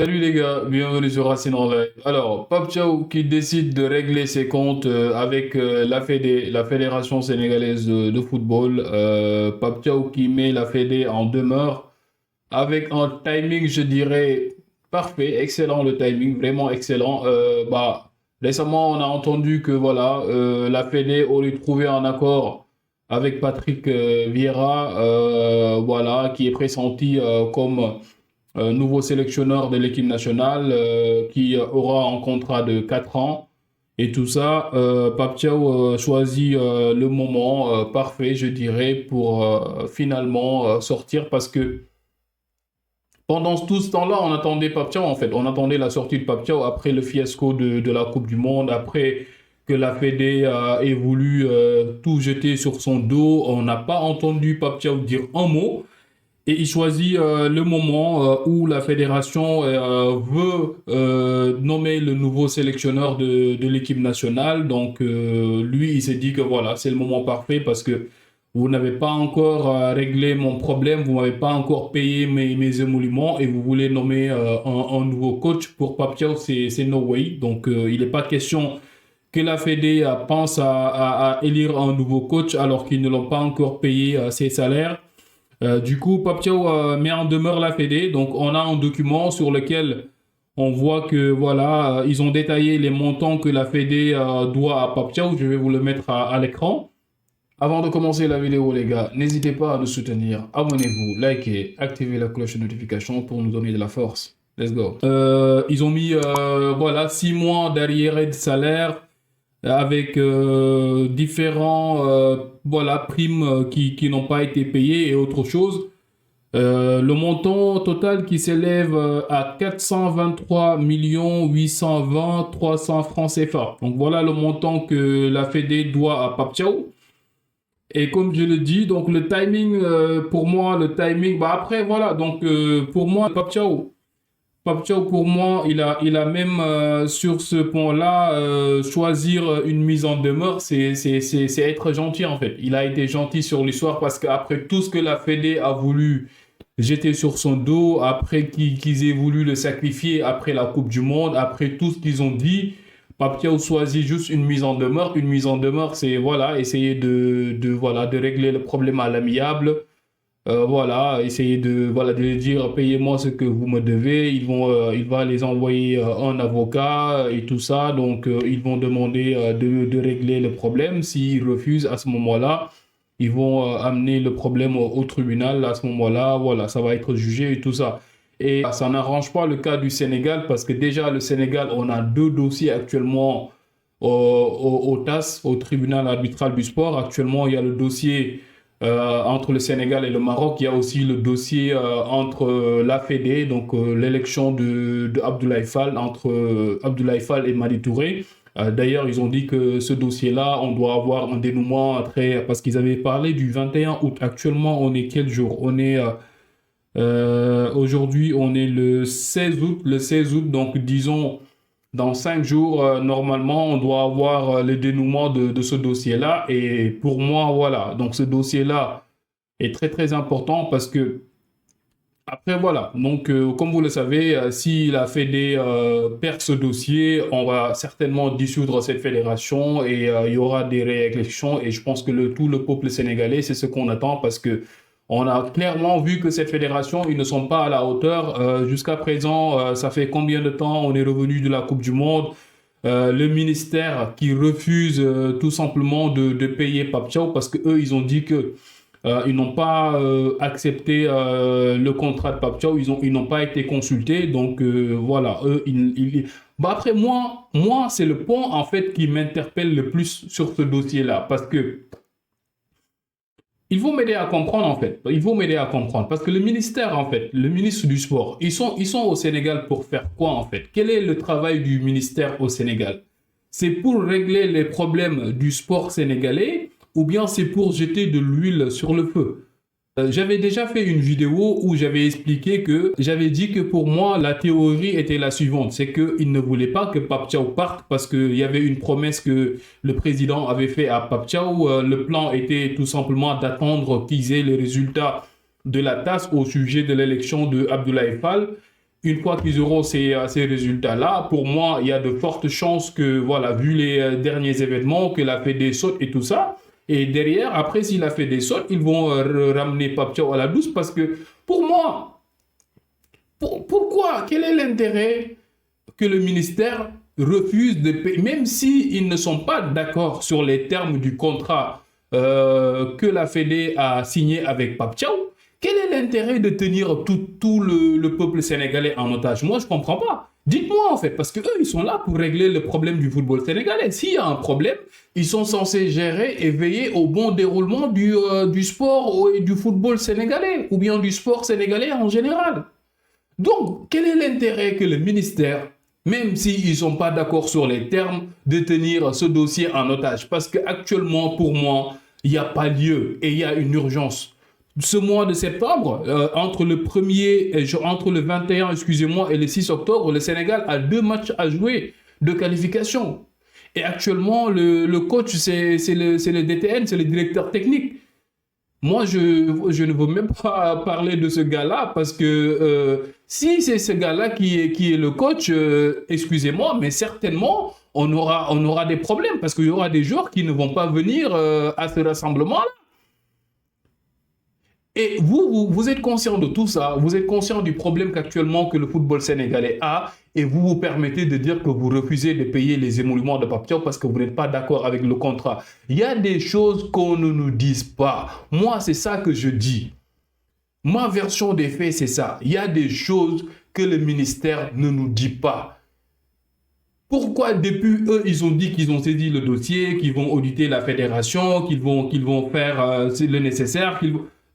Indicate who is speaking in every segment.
Speaker 1: Salut les gars, bienvenue sur Racine en live. Alors, Pape Thiaw qui décide de régler ses comptes avec la Fédé, la Fédération sénégalaise de football. Pape Thiaw qui met la Fédé en demeure avec un timing, je dirais, parfait, excellent le timing, vraiment excellent. Récemment, on a entendu que voilà, la Fédé aurait trouvé un accord avec Patrick Vieira, voilà, qui est pressenti comme nouveau sélectionneur de l'équipe nationale qui aura un contrat de 4 ans. Et tout ça, Pape Thiaw choisit le moment parfait, je dirais, pour finalement sortir parce que pendant tout ce temps-là, on attendait Pape Thiaw en fait. On attendait la sortie de Pape Thiaw après le fiasco de la Coupe du Monde, après que la Fédé ait voulu tout jeter sur son dos. On n'a pas entendu Pape Thiaw dire un mot. Et il choisit le moment où la fédération veut nommer le nouveau sélectionneur de l'équipe nationale. Donc, lui, il s'est dit que voilà, c'est le moment parfait parce que vous n'avez pas encore réglé mon problème, vous m'avez pas encore payé mes émoluments et vous voulez nommer un nouveau coach. Pour Pape Thiaw, c'est no way. Donc, il n'est pas question que la Fédé pense à élire un nouveau coach alors qu'ils ne l'ont pas encore payé ses salaires. Du coup, Pape Thiaw met en demeure la Fédé. Donc, on a un document sur lequel on voit que voilà, ils ont détaillé les montants que la Fédé doit à Pape Thiaw. Je vais vous le mettre à l'écran. Avant de commencer la vidéo, les gars, n'hésitez pas à nous soutenir. Abonnez-vous, likez, activez la cloche de notification pour nous donner de la force. Let's go. Ils ont mis voilà 6 mois d'arriéré de salaire avec différents voilà, primes qui n'ont pas été payées et autre chose. Le montant total qui s'élève à 423 820 300 francs CFA. Donc voilà le montant que la Fédé doit à Pape Thiaw. Et comme je le dis, donc le timing, pour moi, le timing, bah après voilà, donc pour moi, Pape Thiaw, pour moi, il a même sur ce point-là, choisir une mise en demeure, c'est être gentil en fait. Il a été gentil sur l'histoire parce qu'après tout ce que la Fédé a voulu jeter sur son dos, après qu'ils aient voulu le sacrifier après la Coupe du Monde, après tout ce qu'ils ont dit, Pape Thiaw choisit juste une mise en demeure. Une mise en demeure, c'est voilà, essayer voilà, de régler le problème à l'amiable. Voilà, essayer voilà, de dire payez-moi ce que vous me devez. Il va les envoyer un avocat et tout ça. Donc, ils vont demander de régler le problème. S'ils refusent à ce moment-là, ils vont amener le problème au tribunal. À ce moment-là, voilà, ça va être jugé et tout ça. Et ça n'arrange pas le cas du Sénégal parce que déjà, le Sénégal, on a 2 dossiers actuellement au TAS, au tribunal arbitral du sport. Actuellement, il y a le dossier entre le Sénégal et le Maroc. Il y a aussi le dossier entre la Fédé, donc l'élection de Abdoulaye Fall, entre Abdoulaye Fall et Madi Touré. D'ailleurs, ils ont dit que ce dossier-là, on doit avoir un dénouement très... Parce qu'ils avaient parlé du 21 août. Actuellement, on est quel jour? On est... aujourd'hui, on est le 16 août. Le 16 août, donc disons... Dans 5 jours, normalement, on doit avoir le dénouement de ce dossier-là. Et pour moi, voilà. Donc, ce dossier-là est très, très important parce que, après, voilà. Donc, comme vous le savez, si la Fédé perd ce dossier, on va certainement dissoudre cette fédération et il y aura des réélections. Et je pense que tout le peuple sénégalais, c'est ce qu'on attend parce que on a clairement vu que cette fédération, ils ne sont pas à la hauteur. Jusqu'à présent, ça fait combien de temps on est revenu de la Coupe du Monde? Le ministère qui refuse tout simplement de payer Pape Thiaw parce que eux, ils ont dit que ils n'ont pas accepté le contrat de Pape Thiaw. Ils n'ont pas été consultés. Donc voilà, eux, bah après moi, c'est le point en fait qui m'interpelle le plus sur ce dossier-là parce que il faut m'aider à comprendre en fait. Il faut m'aider à comprendre parce que le ministère en fait, le ministre du sport, ils sont au Sénégal pour faire quoi en fait? Quel est le travail du ministère au Sénégal? C'est pour régler les problèmes du sport sénégalais ou bien c'est pour jeter de l'huile sur le feu? J'avais déjà fait une vidéo où j'avais expliqué que j'avais dit que pour moi la théorie était la suivante, c'est qu'il ne voulait pas que Pape Thiaw parte parce qu'il y avait une promesse que le président avait fait à Pape Thiaw. Le plan était tout simplement d'attendre qu'ils aient les résultats de la tasse au sujet de l'élection de Abdoulaye Fall. Une fois qu'ils auront ces résultats-là, pour moi, il y a de fortes chances que, voilà, vu les derniers événements, que la Fédé saute et tout ça. Et derrière, après, si la Fédé saute, ils vont ramener Pape Thiaw à la douce parce que, pour moi, pourquoi? Quel est l'intérêt que le ministère refuse de payer, même s'ils ne sont pas d'accord sur les termes du contrat que la Fédé a signé avec Pape Thiaw? Quel est l'intérêt de tenir tout le peuple sénégalais en otage? Moi, je ne comprends pas. Dites-moi en fait, parce qu'eux, ils sont là pour régler le problème du football sénégalais. S'il y a un problème, ils sont censés gérer et veiller au bon déroulement du sport et du football sénégalais, ou bien du sport sénégalais en général. Donc, quel est l'intérêt que le ministère, même s'ils ne sont pas d'accord sur les termes, de tenir ce dossier en otage? Parce qu'actuellement, pour moi, il n'y a pas lieu et il y a une urgence. Ce mois de septembre, entre le 21, excusez-moi, et le 6 octobre, le Sénégal a 2 matchs à jouer de qualification. Et actuellement, le coach, c'est le DTN, c'est le directeur technique. Moi, je ne veux même pas parler de ce gars-là parce que si c'est ce gars-là qui est le coach, excusez-moi, mais certainement, on aura des problèmes parce qu'il y aura des joueurs qui ne vont pas venir à ce rassemblement-là. Et vous êtes conscient de tout ça, vous êtes conscient du problème qu'actuellement que le football sénégalais a, et vous vous permettez de dire que vous refusez de payer les émoluments de Pape Thiaw parce que vous n'êtes pas d'accord avec le contrat. Il y a des choses qu'on ne nous dise pas. Moi, c'est ça que je dis. Ma version des faits, c'est ça. Il y a des choses que le ministère ne nous dit pas. Pourquoi depuis eux, ils ont dit qu'ils ont saisi le dossier, qu'ils vont auditer la fédération, qu'ils vont faire le nécessaire,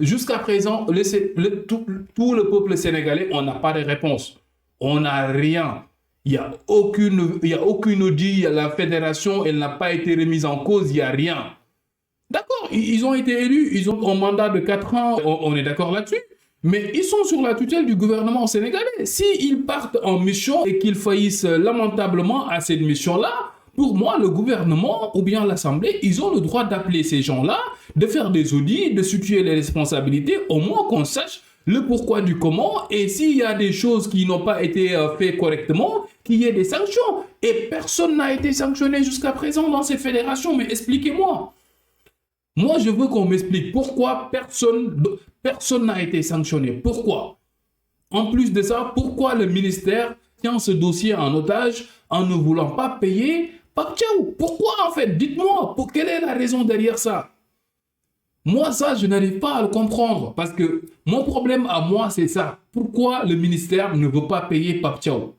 Speaker 1: jusqu'à présent, tout le peuple sénégalais, on n'a pas de réponse. On n'a rien. Il n'y a aucune audit, la fédération, elle n'a pas été remise en cause, il n'y a rien. D'accord, ils ont été élus, ils ont un mandat de 4 ans, on est d'accord là-dessus. Mais ils sont sur la tutelle du gouvernement sénégalais. S'ils partent en mission et qu'ils faillissent lamentablement à cette mission-là, pour moi, le gouvernement ou bien l'Assemblée, ils ont le droit d'appeler ces gens-là, de faire des audits, de situer les responsabilités, au moins qu'on sache le pourquoi du comment, et s'il y a des choses qui n'ont pas été faites correctement, qu'il y ait des sanctions. Et personne n'a été sanctionné jusqu'à présent dans ces fédérations, mais expliquez-moi. Moi, je veux qu'on m'explique pourquoi personne n'a été sanctionné. Pourquoi? En plus de ça, pourquoi le ministère tient ce dossier en otage en ne voulant pas payer Pape Thiaw? Pourquoi en fait? Dites-moi, quelle est la raison derrière ça? Moi, ça, je n'arrive pas à le comprendre parce que mon problème à moi, c'est ça. Pourquoi le ministère ne veut pas payer Pape Thiaw?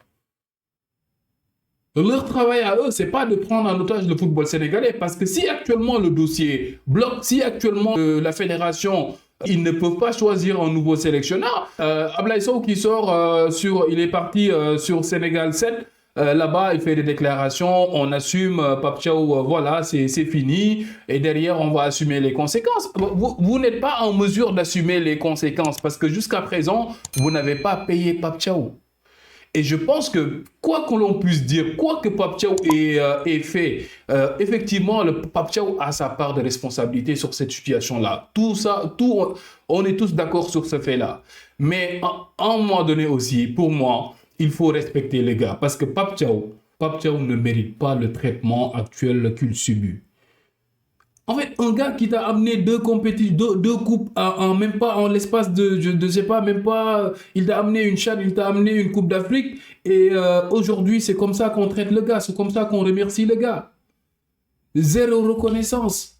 Speaker 1: Leur travail à eux, c'est pas de prendre en otage le football sénégalais parce que si actuellement le dossier bloque, si actuellement la fédération, ils ne peuvent pas choisir un nouveau sélectionneur, Ablaye Sow qui sort il est parti sur Sénégal 7, là-bas il fait des déclarations, on assume Pape Thiaw, voilà, c'est fini, et derrière on va assumer les conséquences. Vous n'êtes pas en mesure d'assumer les conséquences parce que jusqu'à présent, vous n'avez pas payé Pape Thiaw. Et je pense que, quoi que l'on puisse dire, quoi que Pape Thiaw ait fait, effectivement, le Pape Thiaw a sa part de responsabilité sur cette situation-là. Tout ça, on est tous d'accord sur ce fait-là. Mais à un moment donné aussi, pour moi, il faut respecter les gars. Parce que Pape Thiaw ne mérite pas le traitement actuel qu'il subit. En fait, un gars qui t'a amené 2 compétitions, 2 coupes même pas en l'espace de, je ne sais pas, même pas, il t'a amené une CHAN, il t'a amené une Coupe d'Afrique, et aujourd'hui, c'est comme ça qu'on traite le gars, c'est comme ça qu'on remercie le gars. Zéro reconnaissance.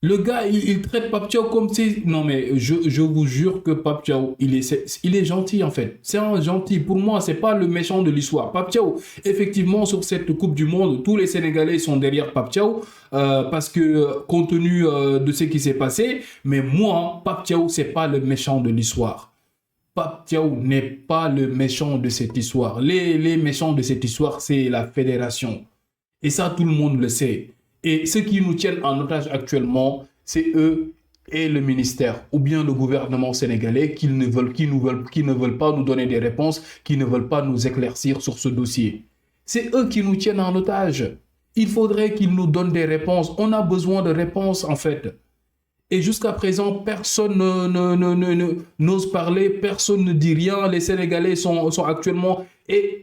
Speaker 1: Le gars, il traite Pape Thiaw comme si... Non, mais je vous jure que Pape Thiaw, il est gentil, en fait. C'est un gentil. Pour moi, c'est pas le méchant de l'histoire. Pape Thiaw, effectivement, sur cette Coupe du Monde, tous les Sénégalais sont derrière Pape Thiaw parce que, compte tenu de ce qui s'est passé, mais moi, Pape Thiaw, c'est pas le méchant de l'histoire. Pape Thiaw n'est pas le méchant de cette histoire. Les méchants de cette histoire, c'est la fédération. Et ça, tout le monde le sait. Et ceux qui nous tiennent en otage actuellement, c'est eux et le ministère, ou bien le gouvernement sénégalais qui ne veulent pas nous donner des réponses, qui ne veulent pas nous éclaircir sur ce dossier. C'est eux qui nous tiennent en otage. Il faudrait qu'ils nous donnent des réponses. On a besoin de réponses, en fait. Et jusqu'à présent, personne n'ose parler, personne ne dit rien. Les Sénégalais sont actuellement... Et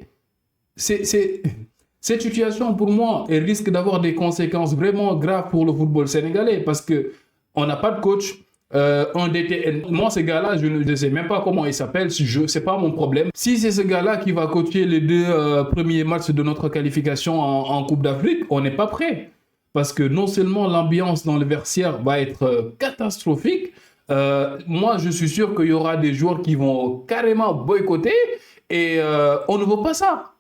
Speaker 1: cette situation, pour moi, elle risque d'avoir des conséquences vraiment graves pour le football sénégalais parce que on n'a pas de coach. Un DTN. Moi, ce gars-là, je ne sais même pas comment il s'appelle. C'est pas mon problème. Si c'est ce gars-là qui va coacher les deux premiers matchs de notre qualification en Coupe d'Afrique, on n'est pas prêt. Parce que non seulement l'ambiance dans le vestiaire va être catastrophique, moi, je suis sûr qu'il y aura des joueurs qui vont carrément boycotter et on ne veut pas ça.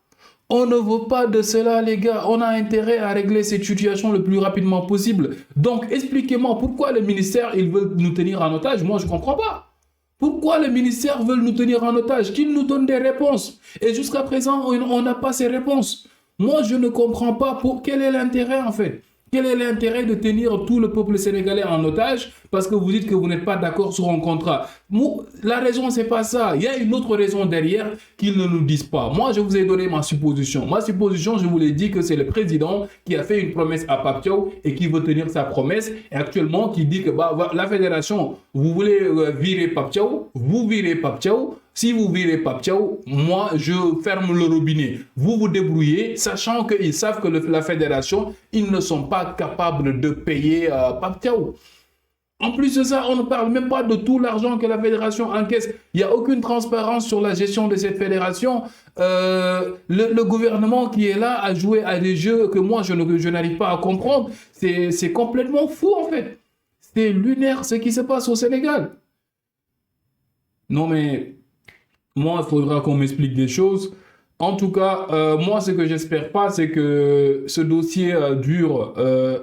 Speaker 1: On ne veut pas de cela, les gars. On a intérêt à régler cette situation le plus rapidement possible. Donc, expliquez-moi pourquoi le ministère, ils veulent nous tenir en otage. Moi, je ne comprends pas. Pourquoi les ministères veulent nous tenir en otage? Qu'ils nous donnent des réponses. Et jusqu'à présent, on n'a pas ces réponses. Moi, je ne comprends pas quel est l'intérêt, en fait. Quel est l'intérêt de tenir tout le peuple sénégalais en otage parce que vous dites que vous n'êtes pas d'accord sur un contrat? La raison, c'est pas ça. Il y a une autre raison derrière qu'ils ne nous disent pas. Moi, je vous ai donné ma supposition. Ma supposition, je vous l'ai dit que c'est le président qui a fait une promesse à Pape Thiaw et qui veut tenir sa promesse. Et actuellement, qui dit que la fédération, vous voulez virer Pape Thiaw, vous virez Pape Thiaw. Si vous virez Pape Thiaw, moi, je ferme le robinet. Vous vous débrouillez, sachant qu'ils savent que la fédération, ils ne sont pas capables de payer Pape Thiaw. En plus de ça, on ne parle même pas de tout l'argent que la fédération encaisse. Il n'y a aucune transparence sur la gestion de cette fédération. Le gouvernement qui est là a joué à des jeux que moi, je n'arrive pas à comprendre. C'est complètement fou, en fait. C'est lunaire ce qui se passe au Sénégal. Non, mais... moi, il faudra qu'on m'explique des choses. En tout cas, moi, ce que j'espère pas, c'est que ce dossier dure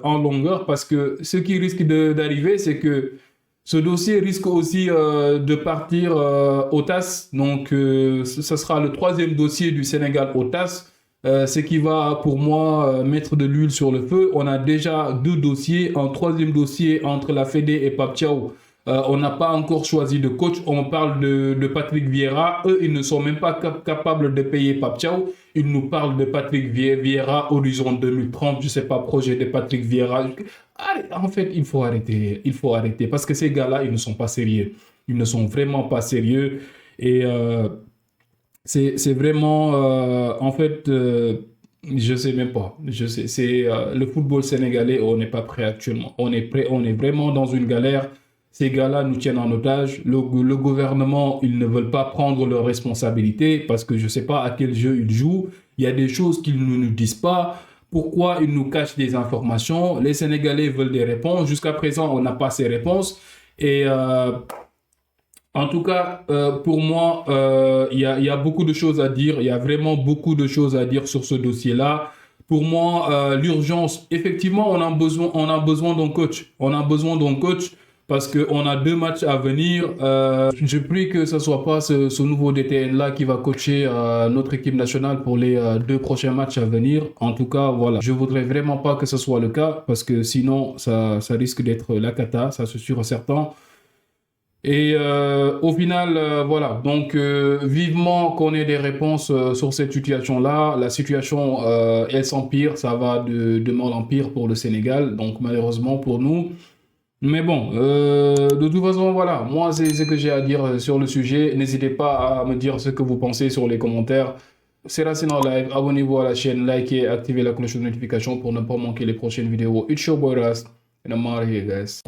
Speaker 1: en longueur parce que ce qui risque d'arriver, c'est que ce dossier risque aussi de partir au TAS. Donc, ce sera le troisième dossier du Sénégal au TAS. Ce qui va, pour moi, mettre de l'huile sur le feu. On a déjà deux dossiers. Un troisième dossier entre la Fédé et Pape Thiaw. On n'a pas encore choisi de coach. On parle de Patrick Vieira. Eux, ils ne sont même pas capables de payer Pape Thiaw. Ils nous parlent de Patrick Vieira, horizon 2030. Je ne sais pas, projet de Patrick Vieira. En fait, il faut arrêter. Il faut arrêter. Parce que ces gars-là, ils ne sont pas sérieux. Ils ne sont vraiment pas sérieux. Et c'est vraiment... en fait... je sais même pas. Je sais. C'est le football sénégalais. On n'est pas prêt actuellement. On est prêt. On est vraiment dans une galère. Ces gars-là nous tiennent en otage. Le gouvernement, ils ne veulent pas prendre leurs responsabilités parce que je ne sais pas à quel jeu ils jouent. Il y a des choses qu'ils ne nous disent pas. Pourquoi ils nous cachent des informations? Les Sénégalais veulent des réponses. Jusqu'à présent, on n'a pas ces réponses. Et en tout cas, pour moi, il y a beaucoup de choses à dire. Il y a vraiment beaucoup de choses à dire sur ce dossier-là. Pour moi, l'urgence, effectivement, on a besoin d'un coach. On a besoin d'un coach. Parce qu'on a deux matchs à venir. Je prie que ce ne soit pas ce nouveau DTN-là qui va coacher notre équipe nationale pour les deux prochains matchs à venir. En tout cas, voilà. Je ne voudrais vraiment pas que ce soit le cas parce que sinon, ça risque d'être la cata, ça c'est sûr et certain. Et au final, voilà. Donc, vivement qu'on ait des réponses sur cette situation-là. La situation, elle s'empire. Ça va de mal en pire pour le Sénégal. Donc, malheureusement pour nous. Mais bon, de toute façon, voilà, moi c'est ce que j'ai à dire sur le sujet. N'hésitez pas à me dire ce que vous pensez sur les commentaires. C'est Racine en live, abonnez-vous à la chaîne, likez, activez la cloche de notification pour ne pas manquer les prochaines vidéos. It's your boy Rast, and I'm out of here, guys.